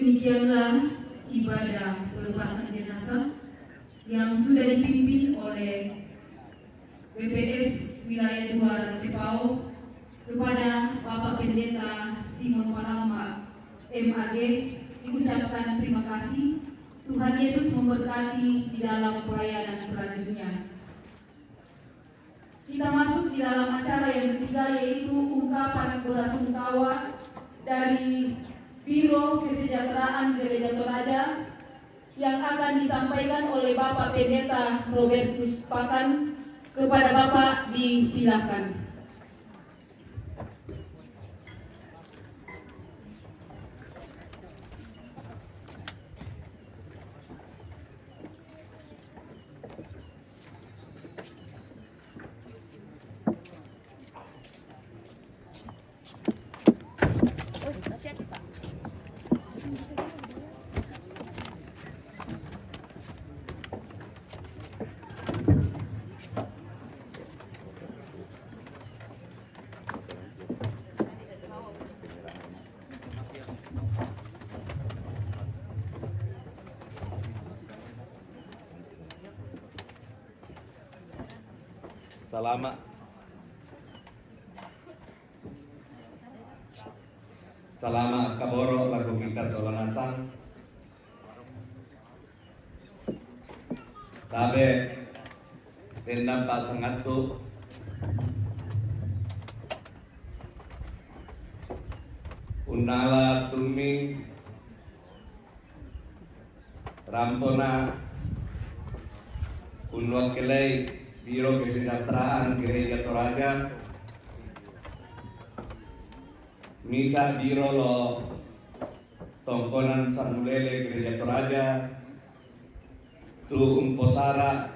Demikianlah ibadah pelepasan jenazah yang sudah dipimpin oleh BPS Wilayah 2 Rantepao kepada Bapak Pendeta Simon Palama MAG diucapkan terima kasih. Tuhan Yesus memberkati di dalam pelayanan selanjutnya. Kita masuk di dalam acara yang ketiga, yaitu ungkapan belasungkawa dari Biro Kesejahteraan Gereja Toraja yang akan disampaikan oleh Bapak Pendeta Robertus Pakan. Kepada Bapak disilakan. Salama kaboro lagu kita solanasang tabe tendang pasangatu unala tumi rampona unwakilai Biro Kesejahteraan Gereja Toraja Misa Biro lo Tongkonan Samulele Gereja Toraja Tu Umposara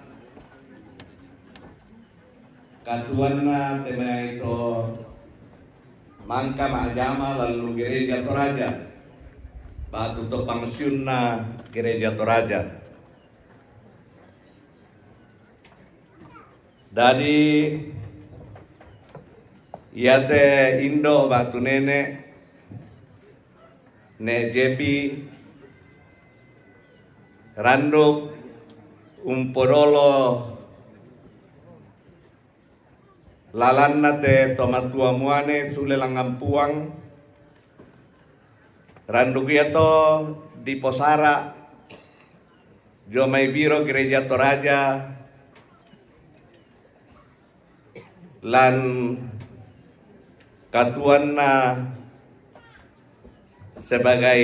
Katuanna tema itu Mangka Majama lalu Gereja Toraja Batu to Pangsiunna Gereja Toraja dari Iate Indo batu nene ne jepi randuk umporolo lalanna te tomatua muane sule langampuang randuk iato di Posara Jomai Biro Gereja Toraja lan katuanna sebagai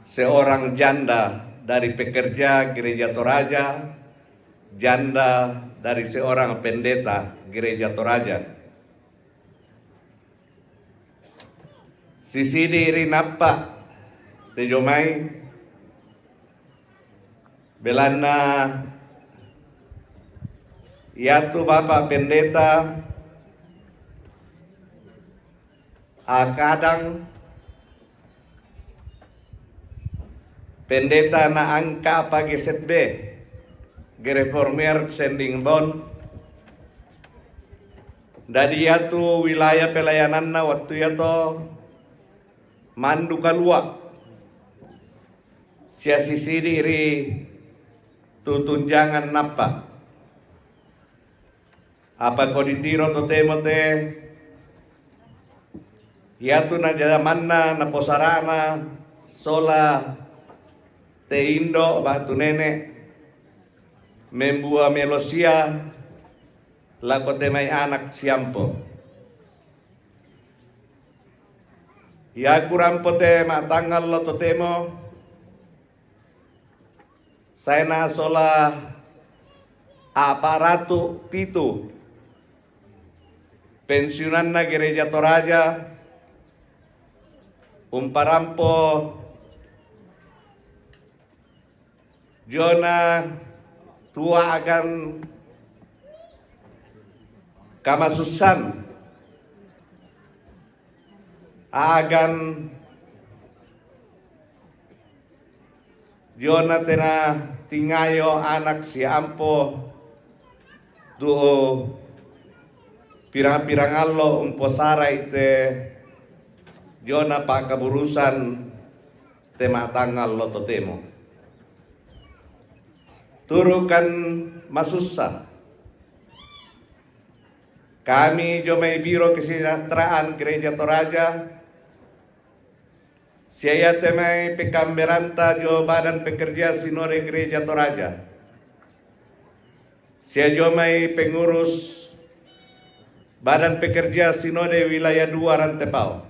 seorang janda dari pekerja Gereja Toraja, janda dari seorang pendeta Gereja Toraja. Sisi diri napa tejomai belana yaitu Bapak Pendeta kadang pendeta na angka pagi setbe gereformer sending bon dari yaitu wilayah pelayanan na waktu yaitu mandu kalua sia sisi diri tutunjangan napa apa kau ditiro to temo te yaitu na jamanna na Posarana sola te Indo batu nene membua melosia lako te mai anak siampo ya kurampo te matangal lo to temo saya na sola aparatu pitu pensiunan na Gereja Toraja umparampo Jona tua akan kamasusan agan Jona tena tingayo anak si ampo tuo pirang-pirang allo umposara ite Jona pa kaburusan tema tanggal loto temo. Turukan masussa. Kami Jomai Biro Kesejahteraan Gereja Toraja, saya temai pekamberanta jo Badan Pekerja Sinode Gereja Toraja. Saya Jomai pengurus Badan Pekerja Sinode Wilayah 2 Rantepao.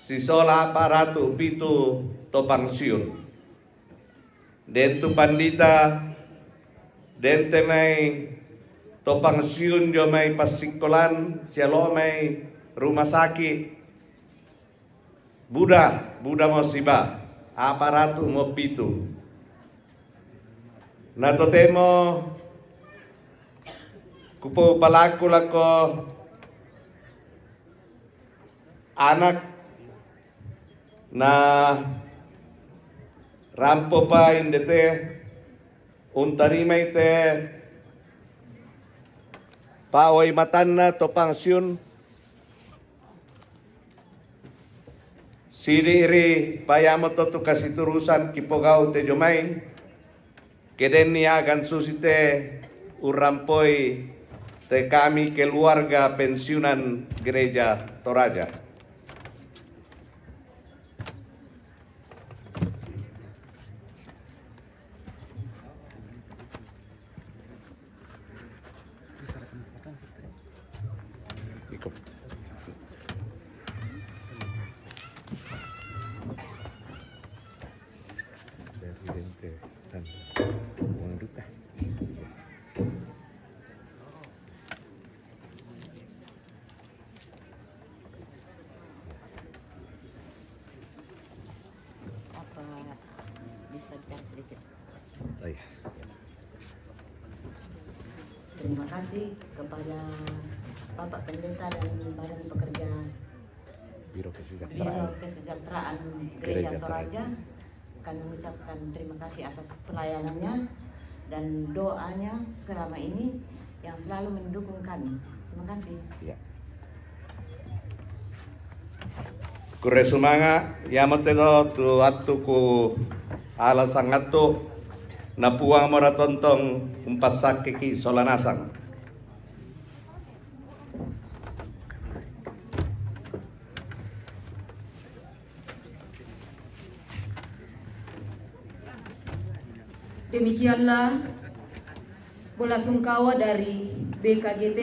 Sisola Paratu Pitu Topang Siun. Dentu Pandita Dentemai Topang Siun Jomai Pasikolan Sialomai Rumah Sakit Buddha Mosiba Aparatu Mopitu Natotemo Kupo palaku lako anak na rampo pa indete untarimay te paoy matanna topang siun siriri payamo to kasiturusan kipogao te jomay keden niagan susite urampoy te kami keluarga pensiunan Gereja Toraja. Terima kasih kepada Bapak Pendeta dan Badan Pekerja Biro Kesejahteraan Gereja Toraja. Kami mengucapkan terima kasih atas pelayanannya dan doanya selama ini yang selalu mendukung kami. Terima kasih. Ya. Kure sumanga yamotedo tu atuku ala sangatu napuang moratontong umpasak kiki solanasang. Demikianlah bola sungkawa dari BKGT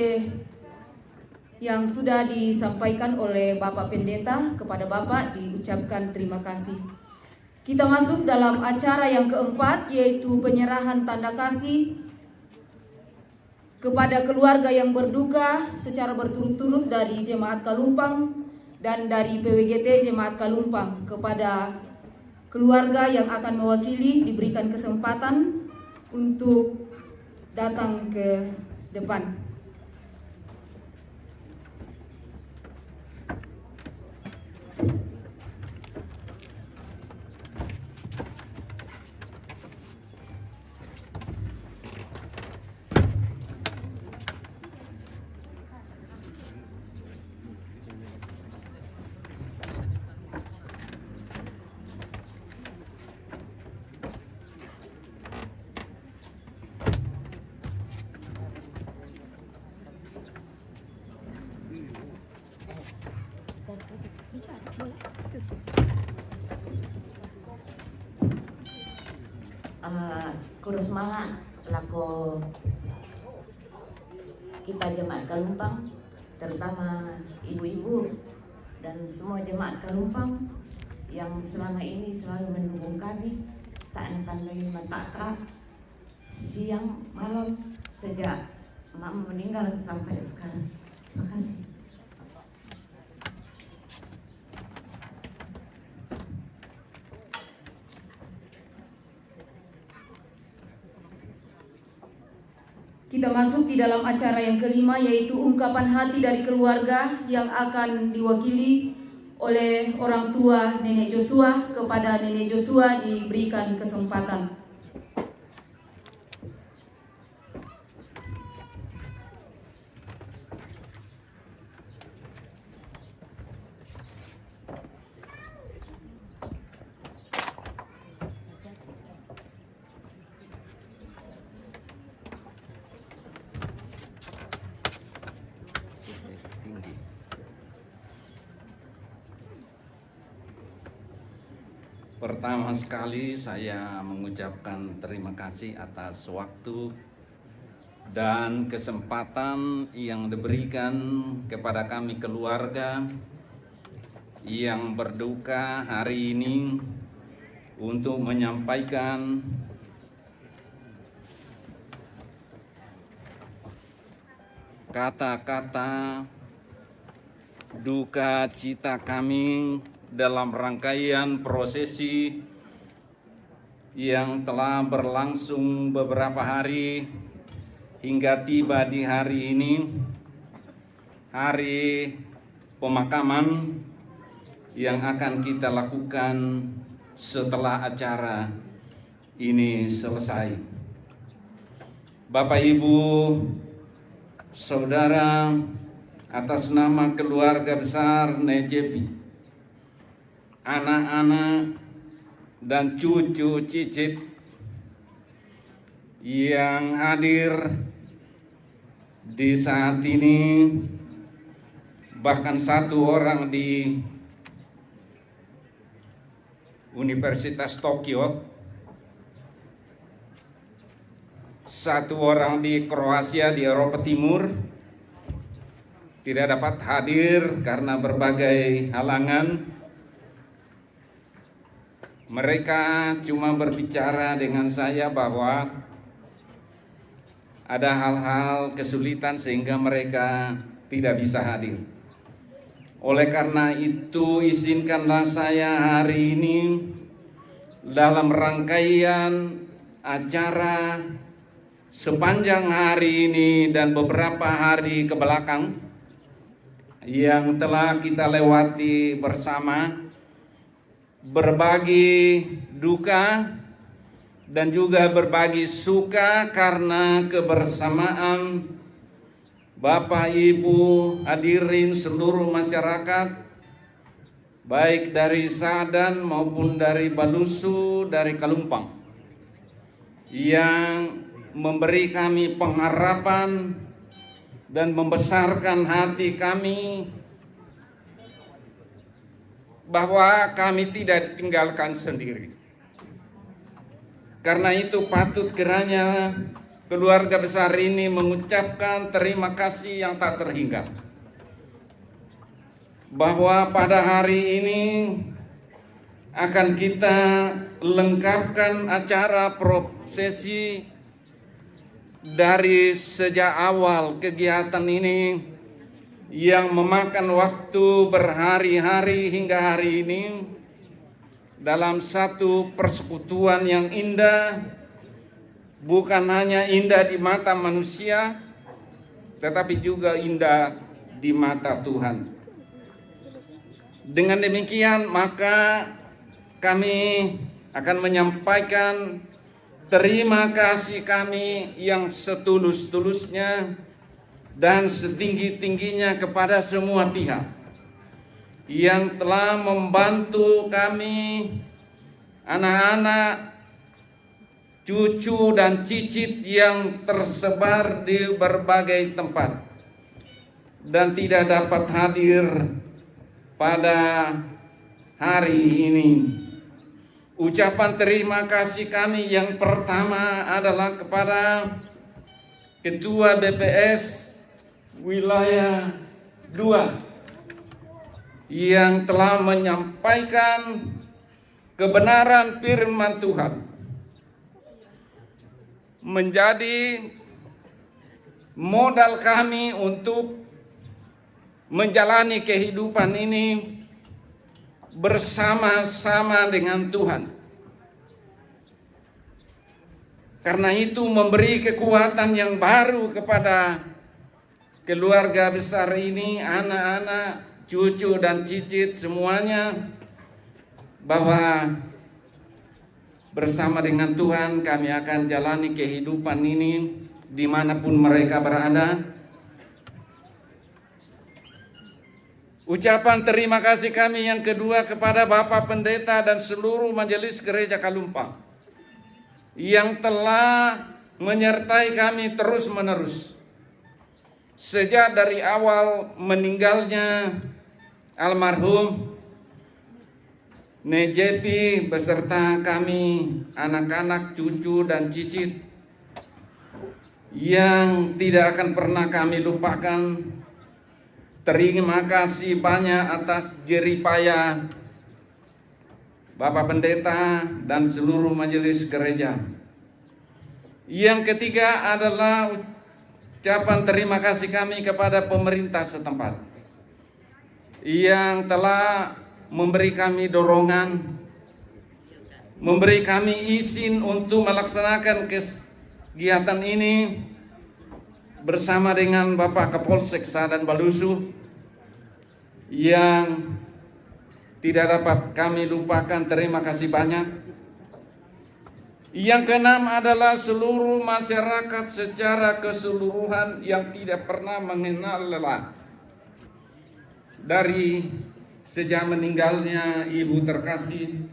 yang sudah disampaikan oleh Bapak Pendeta. Kepada Bapak diucapkan terima kasih. Kita masuk dalam acara yang keempat, yaitu penyerahan tanda kasih kepada keluarga yang berduka secara berturut-turut dari Jemaat Kalumpang dan dari PWGT Jemaat Kalumpang. Kepada keluarga yang akan mewakili diberikan kesempatan untuk datang ke depan. Kurus semangat lako kita Jemaat Kalumpang, terutama ibu-ibu dan semua Jemaat Kalumpang yang selama ini selalu mendukung kami, tak tandai mata siang malam sejak Mak meninggal sampai sekarang. Terima kasih. Kita masuk di dalam acara yang kelima, yaitu ungkapan hati dari keluarga yang akan diwakili oleh orang tua Nenek Joshua. Kepada Nenek Joshua diberikan kesempatan. Pertama sekali saya mengucapkan terima kasih atas waktu dan kesempatan yang diberikan kepada kami keluarga yang berduka hari ini untuk menyampaikan kata-kata duka cita kami dalam rangkaian prosesi yang telah berlangsung beberapa hari hingga tiba di hari ini, hari pemakaman yang akan kita lakukan setelah acara ini selesai. Bapak Ibu, Saudara, atas nama keluarga besar Nejepi, anak-anak dan cucu cicit yang hadir di saat ini, bahkan satu orang di Universitas Tokyo, satu orang di Kroasia di Eropa Timur, tidak dapat hadir karena berbagai halangan. Mereka cuma berbicara dengan saya bahwa ada hal-hal kesulitan sehingga mereka tidak bisa hadir. Oleh karena itu, izinkanlah saya hari ini dalam rangkaian acara sepanjang hari ini dan beberapa hari ke belakang yang telah kita lewati bersama, berbagi duka dan juga berbagi suka karena kebersamaan Bapak Ibu hadirin seluruh masyarakat, baik dari Sadan maupun dari Balusu, dari Kalumpang, yang memberi kami pengharapan dan membesarkan hati kami bahwa kami tidak ditinggalkan sendiri. Karena itu patut kiranya keluarga besar ini mengucapkan terima kasih yang tak terhingga, bahwa pada hari ini akan kita lengkapkan acara prosesi dari sejak awal kegiatan ini yang memakan waktu berhari-hari hingga hari ini dalam satu persekutuan yang indah, bukan hanya indah di mata manusia, tetapi juga indah di mata Tuhan. Dengan demikian, maka kami akan menyampaikan terima kasih kami yang setulus-tulusnya dan setinggi-tingginya kepada semua pihak yang telah membantu kami, anak-anak, cucu dan cicit yang tersebar di berbagai tempat dan tidak dapat hadir pada hari ini. Ucapan terima kasih kami yang pertama adalah kepada Ketua BPS Wilayah 2 yang telah menyampaikan kebenaran firman Tuhan, menjadi modal kami untuk menjalani kehidupan ini bersama-sama dengan Tuhan. Karena itu memberi kekuatan yang baru kepada keluarga besar ini, anak-anak, cucu dan cicit semuanya, bahwa bersama dengan Tuhan kami akan jalani kehidupan ini dimanapun mereka berada. Ucapan terima kasih kami yang kedua kepada Bapak Pendeta dan seluruh Majelis Gereja Kalumpang yang telah menyertai kami terus-menerus sejak dari awal meninggalnya almarhum Nejepi beserta kami, anak-anak, cucu, dan cicit yang tidak akan pernah kami lupakan. Terima kasih banyak atas jeripaya Bapak Pendeta dan seluruh majelis gereja. Yang ketiga adalah ucapan terima kasih kami kepada pemerintah setempat yang telah memberi kami dorongan, memberi kami izin untuk melaksanakan kegiatan ini bersama dengan Bapak Kapolsek Sadan Balusu yang tidak dapat kami lupakan. Terima kasih banyak. Yang keenam adalah seluruh masyarakat secara keseluruhan yang tidak pernah mengenal lelah. Dari sejak meninggalnya Ibu terkasih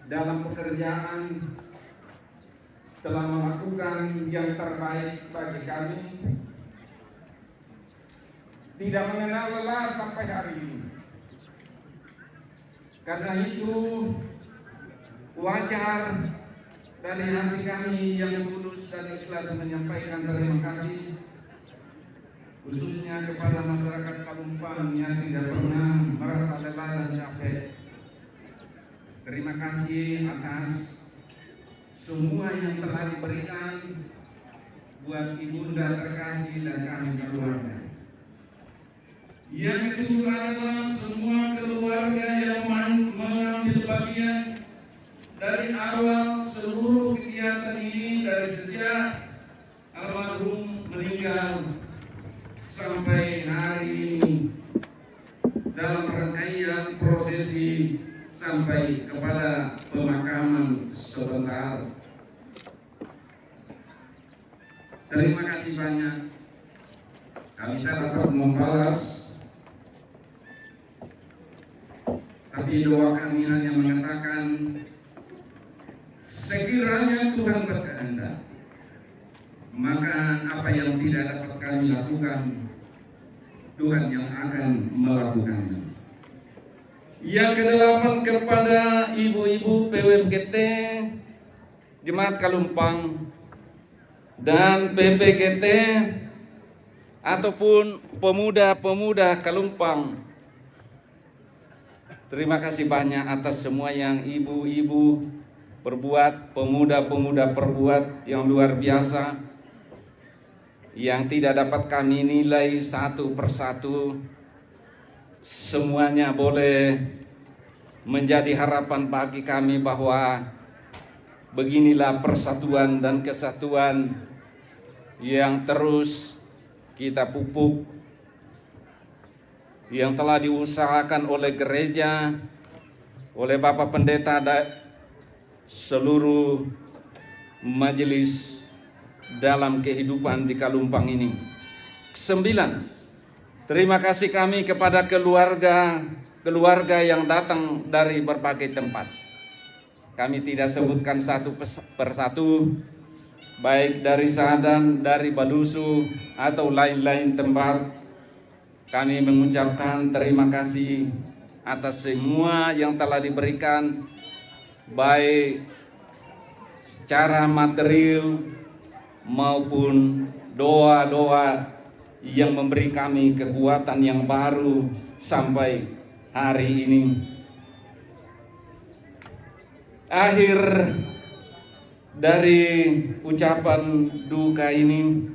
dalam pekerjaan telah melakukan yang terbaik bagi kami, tidak mengenal lelah sampai hari ini. Karena itu wajar dari hati kami yang tulus dan ikhlas menyampaikan terima kasih, khususnya kepada masyarakat Kalumpang yang tidak pernah merasa lelah dan capek. Terima kasih atas semua yang telah diberikan buat ibunda terkasih dan kami keluarga. Yang kedua adalah semua keluarga yang mengambil bagian dari awal seluruh kegiatan ini, dari sejak almarhum meninggal sampai hari ini, dalam rangkaian prosesi sampai kepada pemakaman sebentar. Terima kasih banyak. Kami tak dapat membalas, tapi doa kami hanya mengatakan, sekiranya Tuhan berkehendak, maka apa yang tidak dapat kami lakukan, Tuhan yang akan melakukannya. Yang kedelapan, kepada ibu-ibu PWGT Jemaat Kalumpang dan PPGT ataupun pemuda-pemuda Kalumpang, terima kasih banyak atas semua yang ibu-ibu perbuat, pemuda-pemuda perbuat yang luar biasa, yang tidak dapat kami nilai satu persatu. Semuanya boleh menjadi harapan bagi kami bahwa beginilah persatuan dan kesatuan yang terus kita pupuk, yang telah diusahakan oleh gereja, oleh Bapak Pendeta dan seluruh majelis dalam kehidupan di Kalumpang ini. 9. Terima kasih kami kepada keluarga yang datang dari berbagai tempat. Kami tidak sebutkan satu persatu, baik dari Sadan, dari Balusu, atau lain-lain tempat. Kami mengucapkan terima kasih atas semua yang telah diberikan, baik secara material maupun doa-doa yang memberi kami kekuatan yang baru sampai hari ini. Akhir dari ucapan duka ini,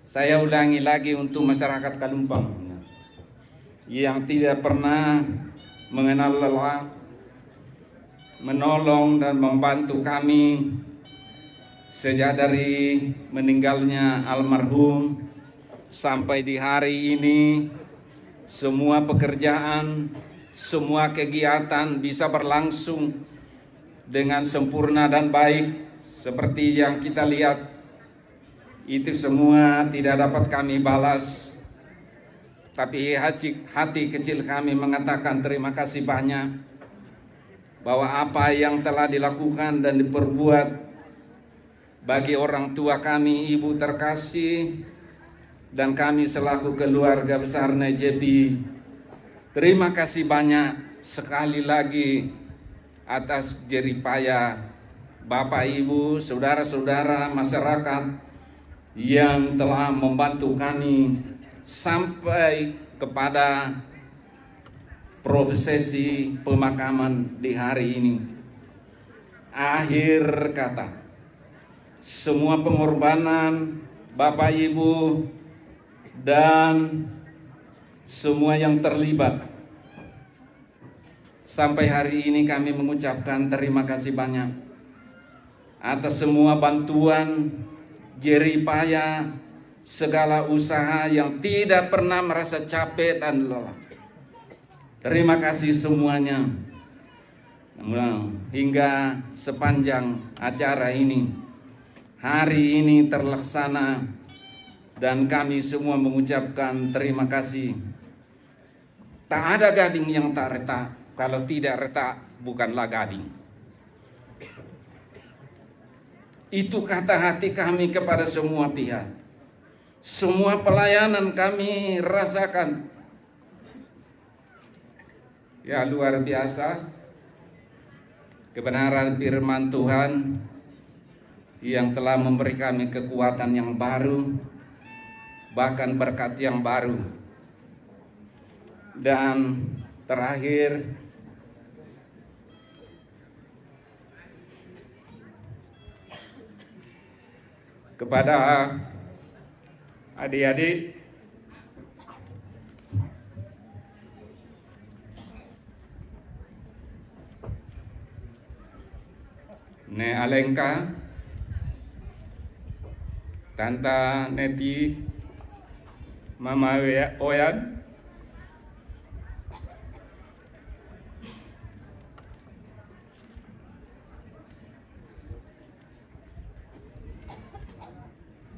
saya ulangi lagi untuk masyarakat Kalumpang yang tidak pernah mengenal lelah, menolong dan membantu kami sejak dari meninggalnya almarhum sampai di hari ini. Semua pekerjaan, semua kegiatan bisa berlangsung dengan sempurna dan baik seperti yang kita lihat. Itu semua tidak dapat kami balas, tapi hati kecil kami mengatakan terima kasih banyak bahwa apa yang telah dilakukan dan diperbuat bagi orang tua kami, ibu terkasih, dan kami selaku keluarga besar Nejepi Terima kasih banyak sekali lagi atas jeripaya Bapak Ibu, saudara-saudara masyarakat yang telah membantu kami sampai kepada prosesi pemakaman di hari ini. Akhir kata, semua pengorbanan Bapak Ibu dan semua yang terlibat sampai hari ini kami mengucapkan terima kasih banyak atas semua bantuan, jeripaya, segala usaha yang tidak pernah merasa capek dan lelah. Terima kasih semuanya. Hingga sepanjang acara ini, hari ini terlaksana dan kami semua mengucapkan terima kasih. Tak ada gading yang tak retak, kalau tidak retak bukanlah gading. Itu kata hati kami kepada semua pihak. Semua pelayanan kami rasakan. Ya, luar biasa. Kebenaran firman Tuhan yang telah memberi kami kekuatan yang baru, bahkan berkat yang baru. Dan terakhir, kepada adik-adik, Ne Alengka, Tanta Neti, Mama Oyan,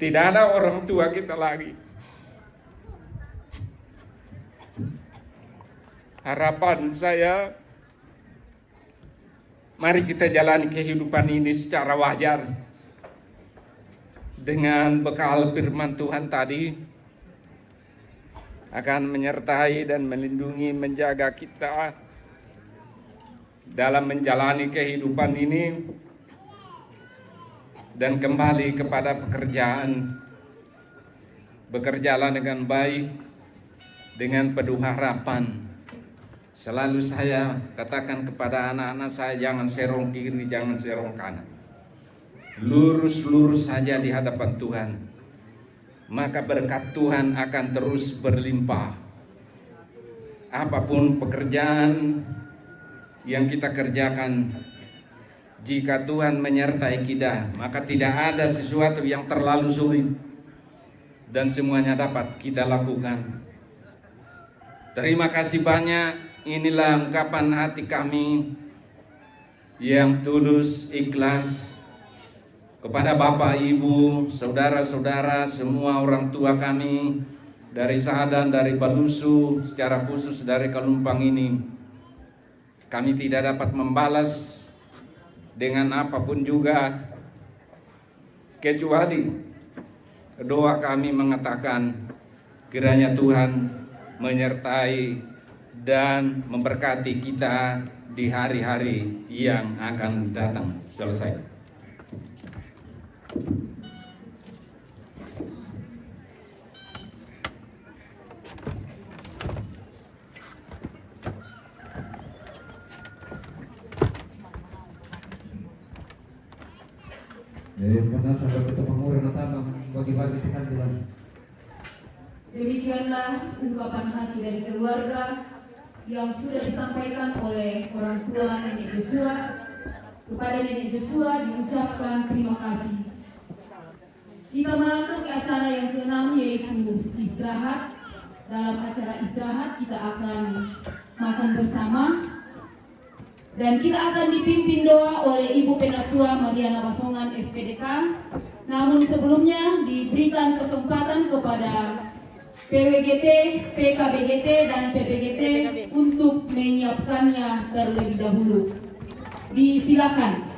tidak ada orang tua kita lagi. Harapan saya, mari kita jalani kehidupan ini secara wajar dengan bekal firman Tuhan tadi akan menyertai dan melindungi, menjaga kita dalam menjalani kehidupan ini dan kembali kepada pekerjaan. Bekerjalah dengan baik, dengan penuh harapan. Selalu saya katakan kepada anak-anak saya, jangan serong kiri, jangan serong kanan. Lurus-lurus saja di hadapan Tuhan. Maka berkat Tuhan akan terus berlimpah. Apapun pekerjaan yang kita kerjakan, jika Tuhan menyertai kita, maka tidak ada sesuatu yang terlalu sulit dan semuanya dapat kita lakukan. Terima kasih banyak. Inilah ungkapan hati kami yang tulus, ikhlas kepada Bapak, Ibu, saudara-saudara, semua orang tua kami dari Sahadan, dari Balusu, secara khusus dari Kalumpang ini. Kami tidak dapat membalas dengan apapun juga, kecuali doa kami mengatakan kiranya Tuhan menyertai dan memberkati kita di hari-hari yang akan datang. Selesai. Karena sahabat kita pengurangan natama bagi-bagi penampilan. Demikianlah ungkapan hati dari keluarga yang sudah disampaikan oleh orang tua Nenek Joshua. Kepada Nenek Joshua diucapkan terima kasih. Kita melangkah ke acara yang ke-6, yaitu istirahat. Dalam acara istirahat kita akan makan bersama dan kita akan dipimpin doa oleh Ibu Penatua Mariana Basongan SPDK. Namun sebelumnya diberikan kesempatan kepada PWGT, PKBGT, dan PPGT untuk menyiapkannya terlebih dahulu. Disilakan.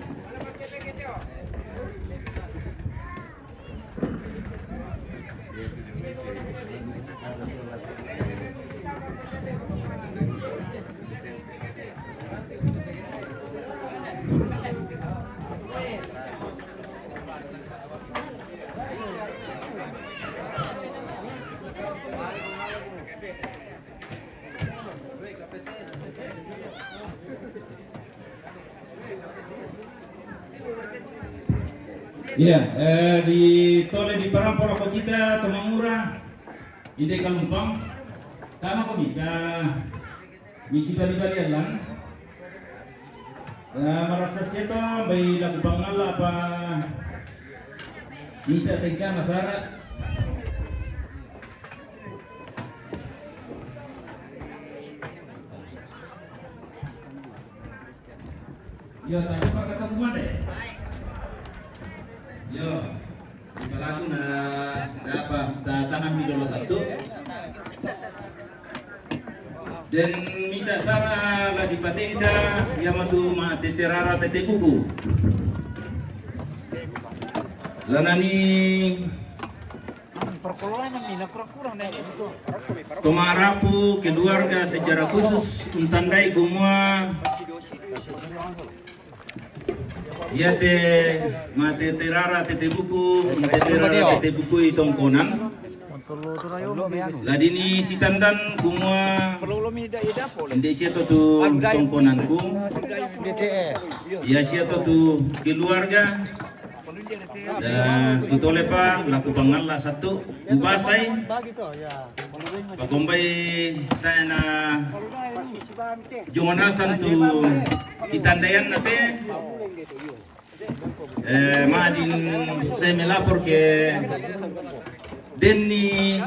Iya, di tole di Parampora Kocita, Tomangura, Ide Kalumpang, tama kami ka misi bali-bali lang. Marasa siya to, may lagbangal apa misa tingka nasara. Yo, tayo pa katapuman eh. Yo, palaku na dapat tatanam di dolo satu. Dan misa sara la di pateda yamatu ma teterara tete buku. Lanani Tomarapu keluarga secara khusus untandai kumua ya te mate terara tete buku itongkonan ladini sitandan kumua inde siato tu tongkonanku ya siato tu keluarga dan kutole pa laku pangalla satu ubasai pakombai tana jumanasan tu kitandayan nate maadin saya melapor ke denni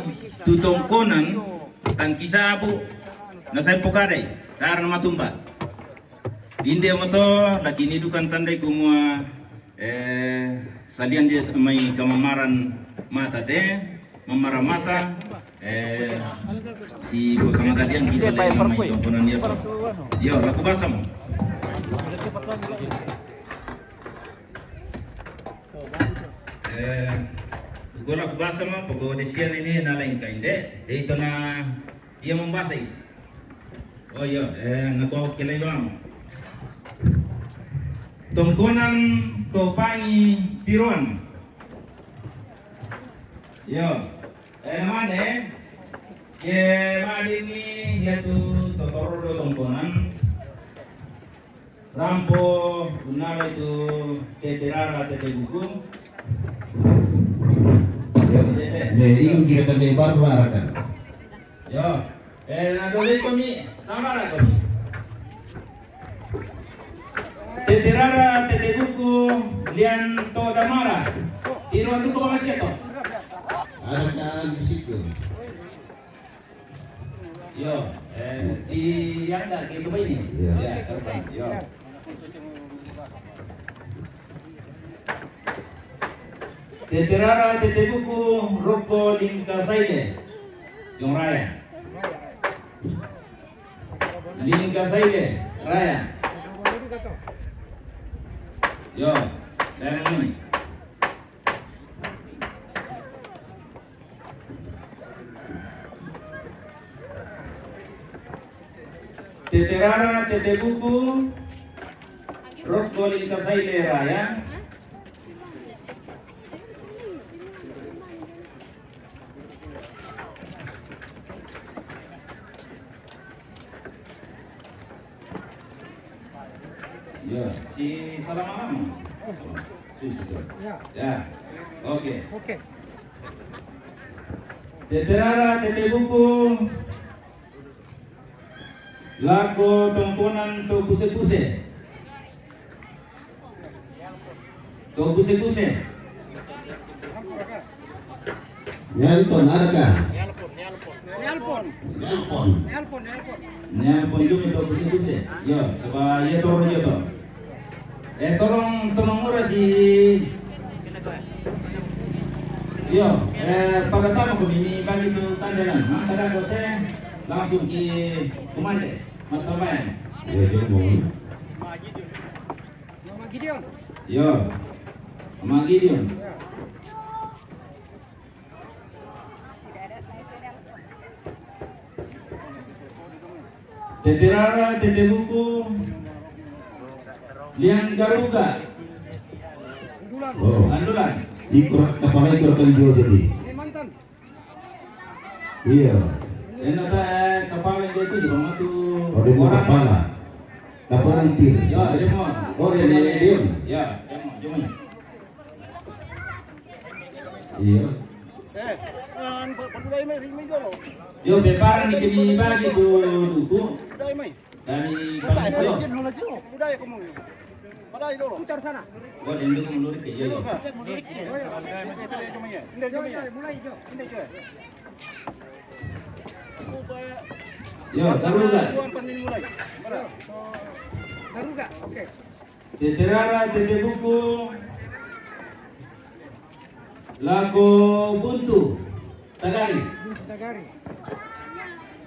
tutongkonan tangkisa abu nasai pokadai karena matumba inde moto lakini dukan tandai kumua salian dia mai kamamaran mata te mamara mata si bosang tadi yang kita lagi mai tongkonan dia yo laku basam gue laku basam pokok desian ini nalain kainde de itu na ia membasai oh iya nako kelai bang tongkonan topangi tiruan yo namane ke madini yaitu totoro do tongkonan rampo unala itu teterara tete buku ne ingkir dan lebar larakan yo nadole kami samara kami teterara tete buku lian to damara tiruan dulu kok masih to ada kan bisiku yo di yang dah gitu begini ya terbang yo teterara tete buku roko lingkasaile yung raya lingkasaile raya yo saya ini teterara tete buku roko lingkasaile raya ya, si salam malam. Ya. Oke. Teterara tete buku laku tongkonan to puse-puse. To puse-puse. Nyalpon ada kan Nyalpon juga to puse-puse. Yo, coba ya toro yo to. Tolong murah si yo pagkatama ko ini bagi itu tandanan mangkara ko te langsung ki kumande masabayan ya dia mau yo Gideon teterara tete buku liang garuga andulan ikut kepala ikut jual jadi iya nata kepala itu juga matu ada mau kepala kepala tir ya demo oh dia ya demo Iya. Yo prepara nih dibagi tuh duku dari panitia. Putar sana. Buat ini mundur ke yo. Yo, taruga. Taruga, oke. Teterara tete buku. Lago buntu tagari. Tagari.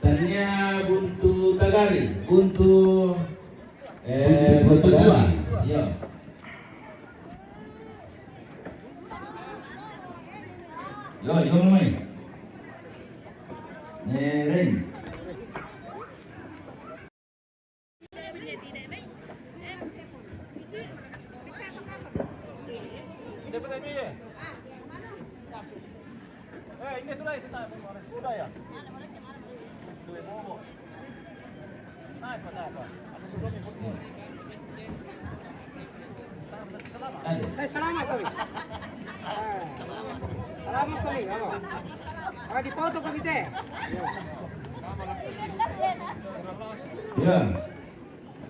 Tanya buntu tagari. Buntu Buntu kedua. tagari. Yo. Yo, ikaw mo may. Neren. Selamat kami. Selamat kami. Dipoto kami teh. Ya.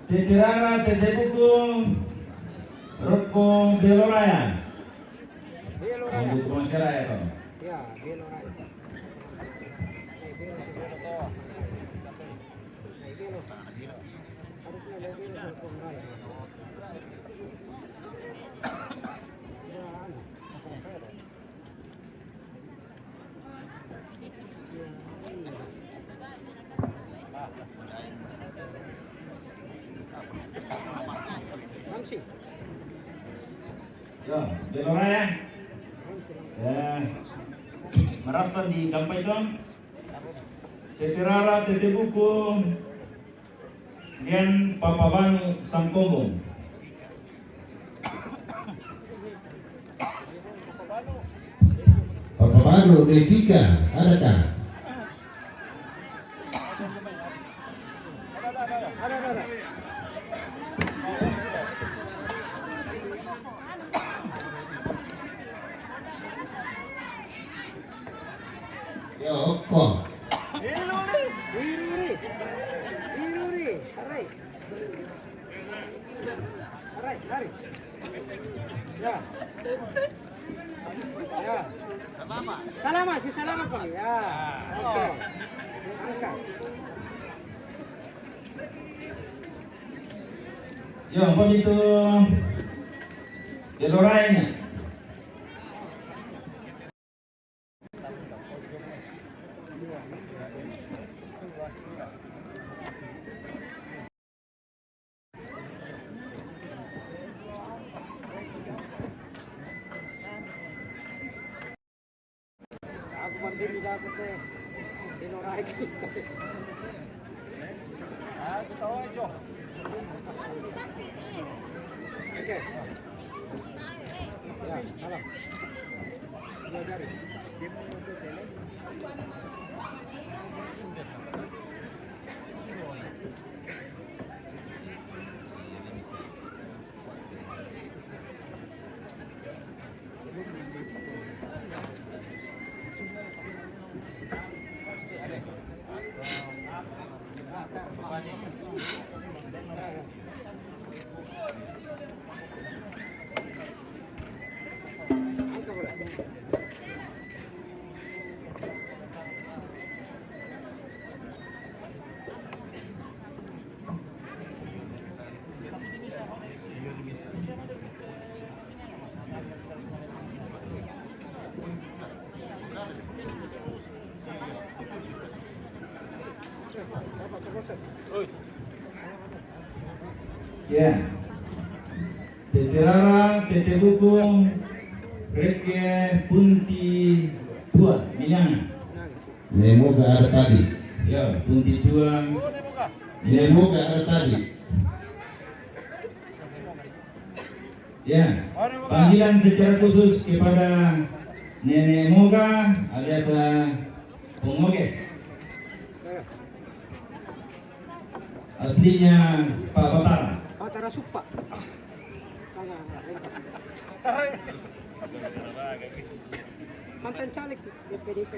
Teterara tete buku. Roko Beloraya. Beloraya. Untuk masyarakat itu. Ya, Beloraya. Ramsi. Ya, Beloraya. Ya. Merasa di Gampay itu. Teterara tete buku. Dan Papabanu Sangkobong. Papa Baru Rejika, adakah? Ada. Ya, kok. Wiruri. Lari. Ya. Salamat Bang. Ya. Oke. Angkat. Ya, apa itu Beloraya? Aku mandiri dapat teh. Dinorai kita. Kita aja. Oke. Ya, salam. Dua jari. Ya. Teterara tete buku reke punti tua minang. Nemo gak ada tadi. Ya, punti tua. Nemo gak ada tadi. Ya. Panggilan secara khusus kepada Nenek Moga alias Pengoges. Aslinya Pak Batara. Batara Supa. mantan caleg di PDIP.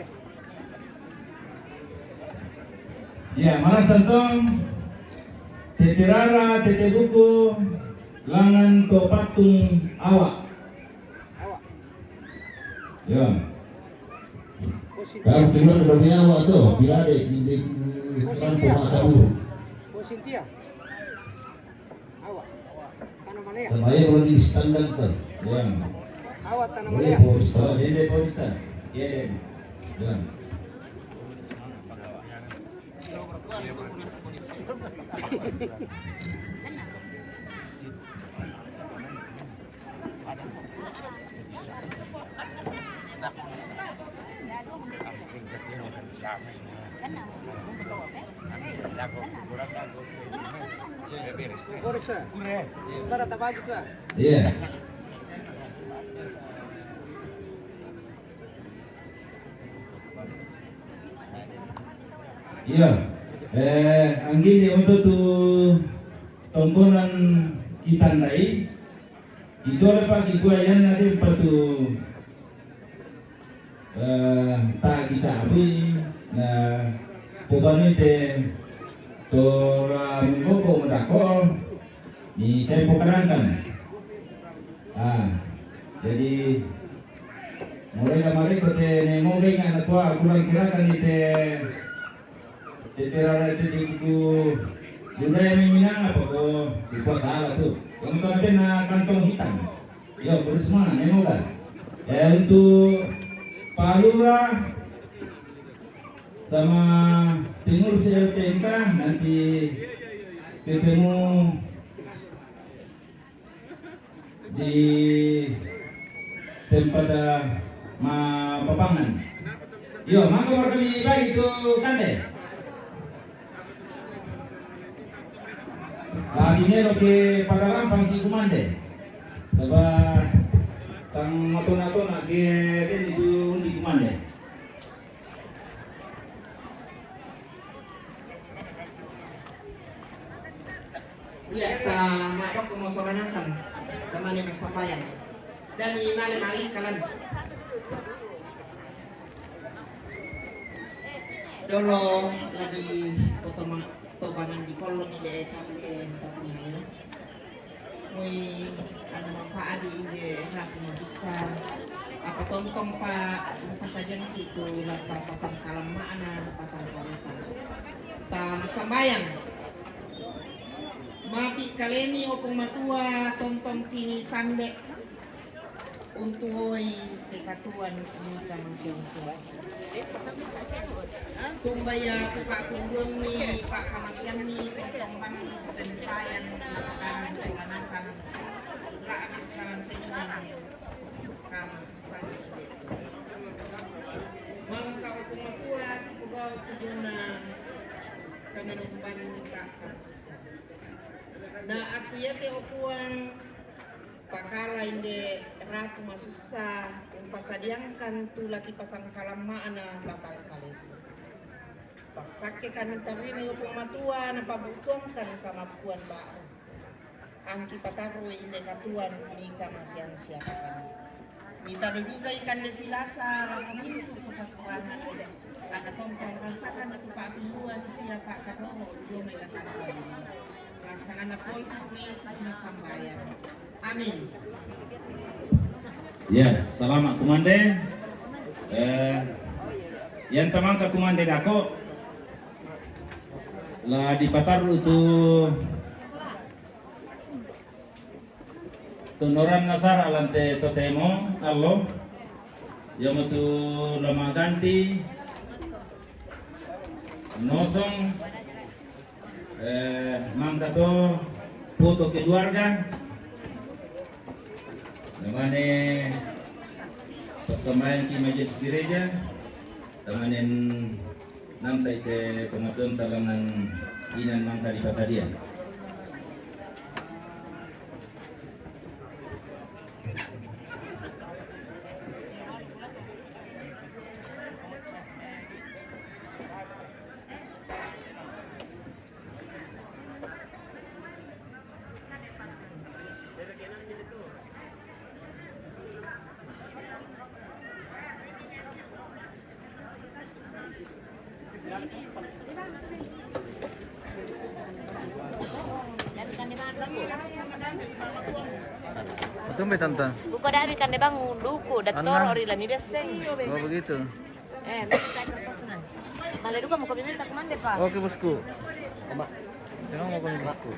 Ya, malah santong tete rara, tete buku, langan to patung awak. Awak. Ya, Kalau timur udah punya awak tuh, bila ada di Cynthia. Rampung Kabur. Bu Cynthia. Awak. Tanah Malaya. Saya kalau di standar tuh, ya. Awak Tanah boleh Malaya. Polresta. Oh, Dede Polista. Ya, ya. Borsa. Bara tabagi tuh. Iya. Iya. Anggini untuk tu tonggonan kita nai. Itu lepas kikuayan ada patu tak kisabi na pobani te tora minggu medako ni saya pokarangkan. Jadi mulai kemarin kote nengobeng anak tua kurang silakan ite rara ite diku budaya Minang apa ko di salah tuh. Kamu tahu ada na kantong hitam. Yo, kurus mana nengogan. Untuk Pak Lurah sama pengurus LPMK nanti ketemu di tempat papangan. Yo, maka kami baik itu kande. Lagi ni ke pada rampang ki kumande. Sebab tang nato nak ke itu di kumande. Iya, madok ke mosoranasan, tamane masampayan. Dan imale malih kalan. Dolo lagi tobangan di kolong ide kami tapi ya. Mui ada manfaat di ide nak susah. Apa tontong pak pasajan itu lapa pasang kalam mana patang kaletan. Ta masambayang. Mati kaleni opung matua tonton kini sande untuk kekatuan muka masyarakat. Kumbaya pak kumbun ni pak kamasian ni tonton bang tempayan melakukan selanasan tak ada karantina kamasusan. Mangka opung matua kubau tujuna kananumban kak. Nah, aku ya te opuang pakala inde raku masusah pasadiangkan tu laki pasang kalam maana batang kali. Pasake kanan tarini opung matua na pabutuangkan kamapuan ba. Angki pataru inde katuan nika masian siapakan. Minta juga ikan desilasa ramu itu kekurangan. Ada tonton rasakan itu pak tumbuhan siapa kadoro yo mega kali. Sangat polisi masambayan. Amin. Ya, selamat kumande. Yang tamangka kumande dako lah di pataru tu tunoran nasar alante totemo allo yang tu lama ganti nosong mangka to foto keluarga namanya persembahan ki majelis gereja tamanen nanti ke pengatur talangan inan mangka di Pasadia. Tumbe tante. Buka dari kan bang duku dator orila ni biasa. Oh begitu. Malah duka mau kami minta kemana pak? Oke bosku. Jangan mau kami bosku.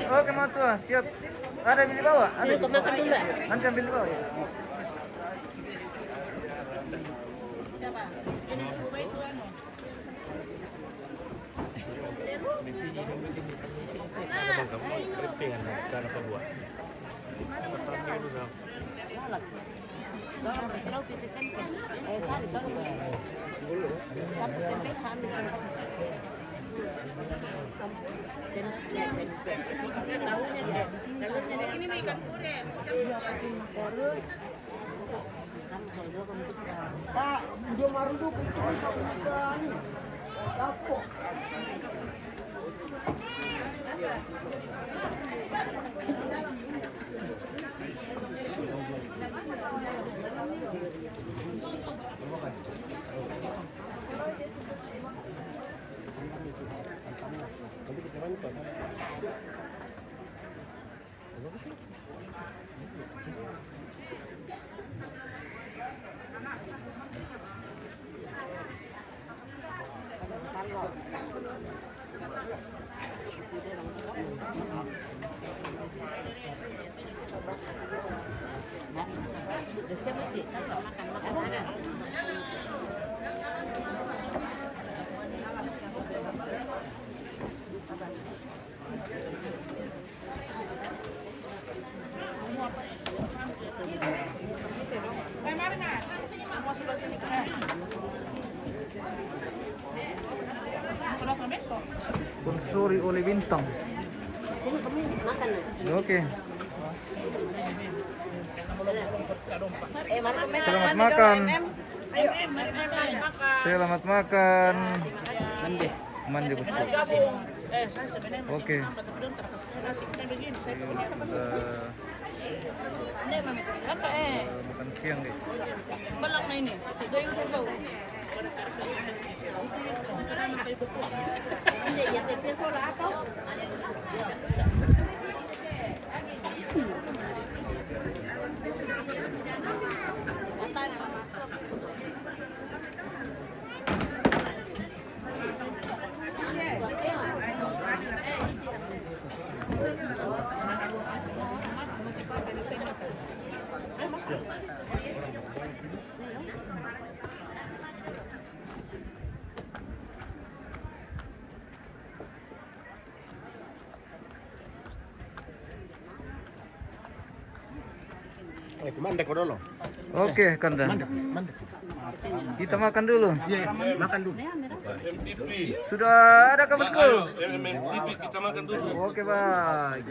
Oke Matua, siap. Ada ambil di bawah? Ada. Makan dulu ya? Nanti ambil di bawah ya. Kak, dia marunduk itu bisa ikan. Kapok. Konsuri oleh bintang. Oke. Selamat makan. Selamat makan. Mandi bosku. Oke. Makan siang deh. Oke, Kanda. Kita makan dulu. Makan dulu. Sudah ada ke bosku? Kita makan dulu. Oke, baik.